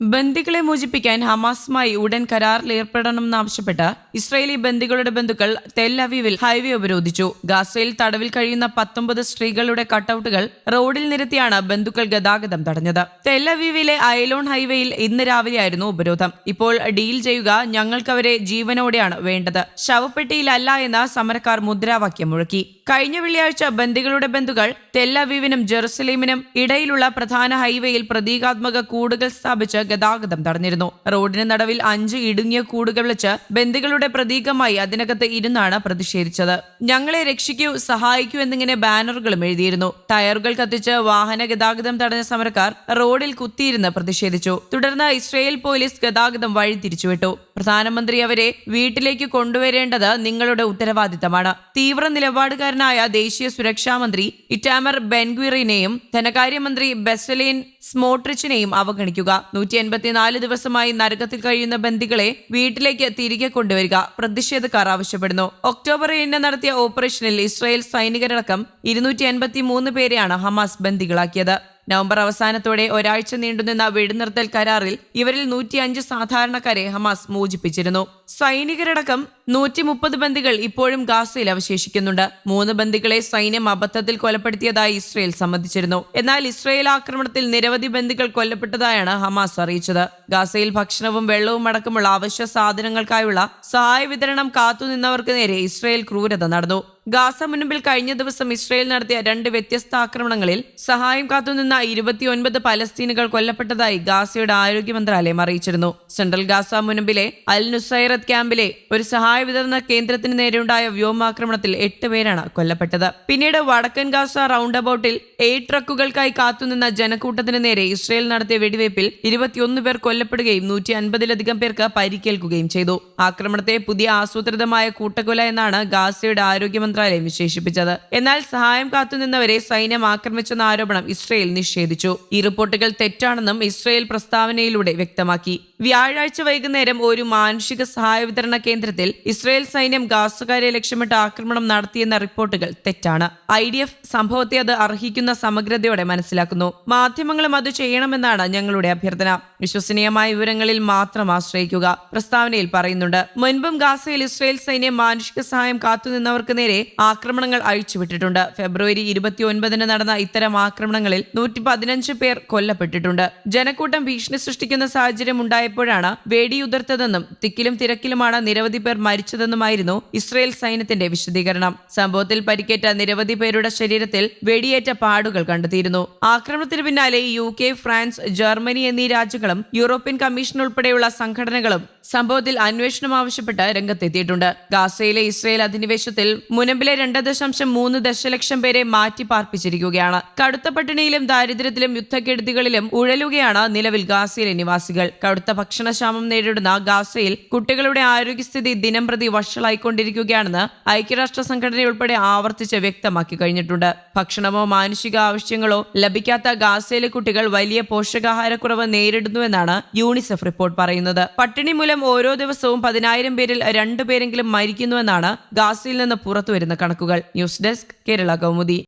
ബന്ദികളെ മോചിപ്പിക്കാൻ ഹമാസുമായി ഉടൻ കരാറിൽ ഏർപ്പെടണമെന്നാവശ്യപ്പെട്ട് ഇസ്രായേലി ബന്ദികളുടെ ബന്ധുക്കൾ തെൽ അവീവിൽ ഹൈവേ ഉപരോധിച്ചു. ഗാസയിൽ തടവിൽ കഴിയുന്ന 19 സ്ത്രീകളുടെ കട്ടൌട്ടുകൾ റോഡിൽ നിരത്തിയാണ് ബന്ധുക്കൾ ഗതാഗതം തടഞ്ഞത്. തെൽ അവീവിലെ അയലോൺ ഹൈവേയിൽ ഇന്ന് രാവിലെയായിരുന്നു ഉപരോധം. ഇപ്പോൾ ഡീൽ ചെയ്യുക, ഞങ്ങൾക്കവരെ ജീവനോടെയാണ് വേണ്ടത്, ശവപ്പെട്ടിയിലല്ല എന്ന സമരക്കാർ മുദ്രാവാക്യം മുഴക്കി. കഴിഞ്ഞ വെള്ളിയാഴ്ച ബന്ദികളുടെ ബന്ധുക്കൾ തെൽ അവീവിനും ജെറുസലേമിനും ഇടയിലുള്ള പ്രധാന ഹൈവേയിൽ പ്രതീകാത്മക കൂടുകൾ സ്ഥാപിച്ച് ഗതാഗതം തടഞ്ഞിരുന്നു. റോഡിന് നടുവിൽ 5 ഇടുങ്ങിയ കൂടുകൾ വെച്ച് ബന്ദികളുടെ പ്രതീകമായി അതിനകത്ത് ഇരുന്നാണ് പ്രതിഷേധിച്ചത്. ഞങ്ങളെ രക്ഷിക്കൂ, സഹായിക്കൂ എന്നിങ്ങനെ ബാനറുകളും എഴുതിയിരുന്നു. ടയറുകൾ കത്തിച്ച് വാഹന ഗതാഗതം തടഞ്ഞ സമരക്കാർ റോഡിൽ കുത്തിയിരുന്ന് പ്രതിഷേധിച്ചു. തുടർന്ന് ഇസ്രായേൽ പോലീസ് ഗതാഗതം വഴിതിരിച്ചുവിട്ടു. പ്രധാനമന്ത്രി അവരെ വീട്ടിലേക്ക് കൊണ്ടുവരേണ്ടത് നിങ്ങളുടെ ഉത്തരവാദിത്തമാണ്. തീവ്ര നിലപാടുകാരനായ ദേശീയ സുരക്ഷാ മന്ത്രി ഇറ്റാമർ ബെൻഗ്വിറിനെയും ധനകാര്യമന്ത്രി ബെസലേൻ സ്മോട്രിച്ചിനെയും അവഗണിക്കുക. 184 ദിവസമായി നരകത്തിൽ കഴിയുന്ന ബന്ദികളെ വീട്ടിലേക്ക് തിരികെ കൊണ്ടുവരിക, പ്രതിഷേധക്കാർ ആവശ്യപ്പെടുന്നു. ഒക്ടോബർ 7 നടത്തിയ ഓപ്പറേഷനിൽ ഇസ്രായേൽ സൈനികരടക്കം 283 പേരെയാണ് ഹമാസ് ബന്ദികളാക്കിയത്. നവംബർ അവസാനത്തോടെ ഒരാഴ്ച നീണ്ടുനിന്ന വെടിനിർത്തൽ കരാറിൽ ഇവരിൽ 105 സാധാരണക്കാരെ ഹമാസ് മോചിപ്പിച്ചിരുന്നു. സൈനികരടക്കം 130 ബന്ദികൾ ഇപ്പോഴും ഗാസയിൽ അവശേഷിക്കുന്നുണ്ട്. 3 ബന്ദികളെ സൈന്യം അബദ്ധത്തിൽ കൊലപ്പെടുത്തിയതായി ഇസ്രായേൽ സമ്മതിച്ചിരുന്നു. എന്നാൽ ഇസ്രായേൽ ആക്രമണത്തിൽ നിരവധി ബന്ദികൾ കൊല്ലപ്പെട്ടതായാണ് ഹമാസ് അറിയിച്ചത്. ഗാസയിൽ ഭക്ഷണവും വെള്ളവും അടക്കമുള്ള അവശ്യ സാധനങ്ങൾക്കായുള്ള സഹായ വിതരണം കാത്തുനിന്നവർക്ക് നേരെ ഇസ്രായേൽ ക്രൂരത നടന്നു. ഗാസ മുൻപിൽ കഴിഞ്ഞ ദിവസം ഇസ്രായേൽ നടത്തിയ 2 വ്യത്യസ്ത ആക്രമണങ്ങളിൽ സഹായം കാത്തുനിന്ന 29 പലസ്തീനുകൾ കൊല്ലപ്പെട്ടതായി ഗാസയുടെ ആരോഗ്യ മന്ത്രാലയം അറിയിച്ചിരുന്നു. സെൻട്രൽ ഗാസ മുൻപിലെ അൽ നുസൈറത്ത് ക്യാമ്പിലെ ഒരു സഹായ വിതരണ കേന്ദ്രത്തിന് നേരെയുണ്ടായ വ്യോമാക്രമണത്തിൽ 8 പേരാണ് കൊല്ലപ്പെട്ടത്. പിന്നീട് വടക്കൻ ഗാസ റൗണ്ട് അബൌട്ടിൽ 8 ട്രക്കുകൾക്കായി കാത്തുനിന്ന ജനക്കൂട്ടത്തിന് നേരെ ഇസ്രായേൽ നടത്തിയ വെടിവയ്പിൽ 21 പേർ കൊല്ലപ്പെടുകയും 150-ലധികം പേർക്ക് പരിക്കേൽക്കുകയും ചെയ്തു. ആക്രമണത്തെ പുതിയ ആസൂത്രിതമായ കൂട്ടക്കൊല എന്നാണ് ഗാസയുടെ ആരോഗ്യ മന്ത്രാലയം വിശേഷിപ്പിച്ചത്. എന്നാൽ സഹായം കാത്തുനിന്നവരെ സൈന്യം ആക്രമിച്ചെന്ന ആരോപണം ഇസ്രായേൽ നിഷേധിച്ചു. ഈ റിപ്പോർട്ടുകൾ തെറ്റാണെന്നും ഇസ്രായേൽ പ്രസ്താവനയിലൂടെ വ്യക്തമാക്കി. വ്യാഴാഴ്ച വൈകുന്നേരം ഒരു മാനുഷിക സഹായ വിതരണ കേന്ദ്രത്തിൽ ഇസ്രായേൽ സൈന്യം ഗാസക്കാരെ ലക്ഷ്യമിട്ട് ആക്രമണം നടത്തിയെന്ന റിപ്പോർട്ടുകൾ തെറ്റാണ്. IDF സംഭവത്തെ അത് അർഹിക്കുന്ന സമഗ്രതയോടെ മനസ്സിലാക്കുന്നു. മാധ്യമങ്ങളും അത് ചെയ്യണമെന്നാണ് ഞങ്ങളുടെ അഭ്യർത്ഥന. വിശ്വസനീയമായ വിവരങ്ങളിൽ മാത്രം ആശ്രയിക്കുക, പ്രസ്താവനയിൽ പറയുന്നുണ്ട്. മുൻപും ഗാസയിൽ ഇസ്രായേൽ സൈന്യം മാനുഷിക സഹായം കാത്തുനിന്നവർക്ക് നേരെ ആക്രമണങ്ങൾ അഴിച്ചുവിട്ടിട്ടുണ്ട്. ഫെബ്രുവരി 29 നടന്ന ഇത്തരം ആക്രമണങ്ങളിൽ 115 പേർ കൊല്ലപ്പെട്ടിട്ടുണ്ട്. ജനക്കൂട്ടം ഭീഷണി സൃഷ്ടിക്കുന്ന സാഹചര്യം ഉണ്ടായപ്പോഴാണ് വെടിയുതിർത്തതെന്നും തിക്കിലും തിരക്കിലുമാണ് നിരവധി പേർ മരിച്ചതെന്നുമായിരുന്നു ഇസ്രായേൽ സൈന്യത്തിന്റെ വിശദീകരണം. സംഭവത്തിൽ പരിക്കേറ്റ നിരവധി പേരുടെ ശരീരത്തിൽ വെടിയേറ്റ പാടുകൾ കണ്ടെത്തിയിരുന്നു. ആക്രമണത്തിന് പിന്നാലെ UK, ഫ്രാൻസ്, ജർമ്മനി എന്നീ രാജ്യങ്ങളും യൂറോപ്യൻ കമ്മീഷൻ ഉൾപ്പെടെയുള്ള സംഘടനകളും സംഭവത്തിൽ അന്വേഷണം ആവശ്യപ്പെട്ട് രംഗത്തെത്തിയിട്ടുണ്ട്. ഗാസയിലെ ഇസ്രായേൽ അധിനിവേശത്തിൽ മുനമ്പിലെ 2.3 ദശലക്ഷം പേരെ മാറ്റി പാർപ്പിച്ചിരിക്കുകയാണ്. കടുത്ത പട്ടിണിയിലും ദാരിദ്ര്യത്തിലും യുദ്ധക്കെടുതികളിലും ഉഴലുകയാണ് നിലവിൽ ഗാസയിലെ നിവാസികൾ. കടുത്ത ഭക്ഷണക്ഷാമം നേരിടുന്ന ഗാസയിൽ കുട്ടികളുടെ ആരോഗ്യസ്ഥിതി ദിനംപ്രതി വഷളായിക്കൊണ്ടിരിക്കുകയാണെന്ന് ഐക്യരാഷ്ട്ര സംഘടനയുൾപ്പെടെ ആവർത്തിച്ച് വ്യക്തമാക്കി കഴിഞ്ഞിട്ടുണ്ട്. ഭക്ഷണമോ മാനുഷിക ആവശ്യങ്ങളോ ലഭിക്കാത്ത ഗാസയിലെ കുട്ടികൾ വലിയ പോഷകാഹാരക്കുറവ് നേരിടുന്നുവെന്നാണ് യൂണിസെഫ് റിപ്പോർട്ട് പറയുന്നത്. പട്ടിണി മൂലം ഓരോ ദിവസവും 10,000 പേരിൽ 2 പേരെങ്കിലും മരിക്കുന്നുവെന്നാണ് ഗാസയിൽ നിന്ന് പുറത്തുവരുന്ന കണക്കുകൾ. News desk, Kerala Kaumudi.